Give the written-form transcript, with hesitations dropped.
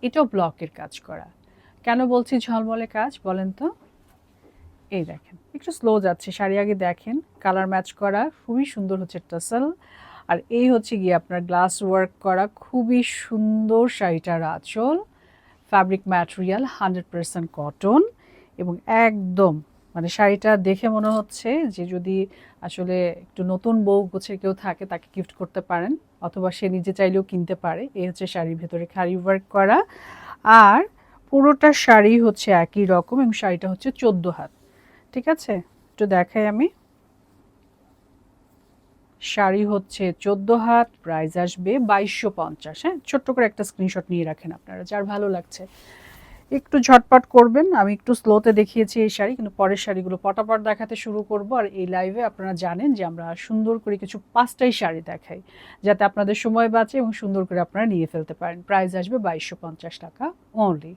এটাও ব্লকের কাজ করা। কেন বলছি ঝলমলে কাজ বলেন তো? এই দেখেন একটু স্লো যাচ্ছে শাড়ি, আগে দেখেন কালার ম্যাচ করা, খুবই সুন্দর হচ্ছে টাসেল। আর এই হচ্ছে গিয়ে আপনার গ্লাস ওয়ার্ক করা, খুবই সুন্দর শাড়িটার আঁচল। ফ্যাব্রিক ম্যাটেরিয়াল 100% কটন, এবং একদম মানে শাড়িটা দেখে মনে হচ্ছে যে যদি আসলে একটু নতুন বউ গোছের কেউ থাকে তাকে গিফট করতে পারেন, অথবা সে নিজে চাইলেও কিনতে পারে। এই হচ্ছে শাড়ির ভেতরে খাড়ি ওয়ার্ক করা, আর পুরোটা শাড়ি হচ্ছে একই রকম, এবং শাড়িটা হচ্ছে 14 হাত। ঠিক আছে, একটু দেখাই আমি। শাড়ি হচ্ছে 14 হাত, প্রাইস আসবে 2250। হ্যাঁ, ছোট্ট করে একটা স্ক্রিনশট নিয়ে রাখেন আপনারা, যার ভালো লাগছে একটু ঝটপট করবেন। আমি একটু স্লোতে দেখিয়েছি এই শাড়ি, কিন্তু পরের শাড়িগুলো পটাপট দেখাতে শুরু করব। আর এই লাইভে আপনারা জানেন যে আমরা সুন্দর করে কিছু 5টাই শাড়ি দেখাই, যাতে আপনাদের সময় বাঁচে এবং সুন্দর করে আপনারা নিয়ে ফেলতে পারেন। প্রাইস আসবে 2250 টাকা অনলি।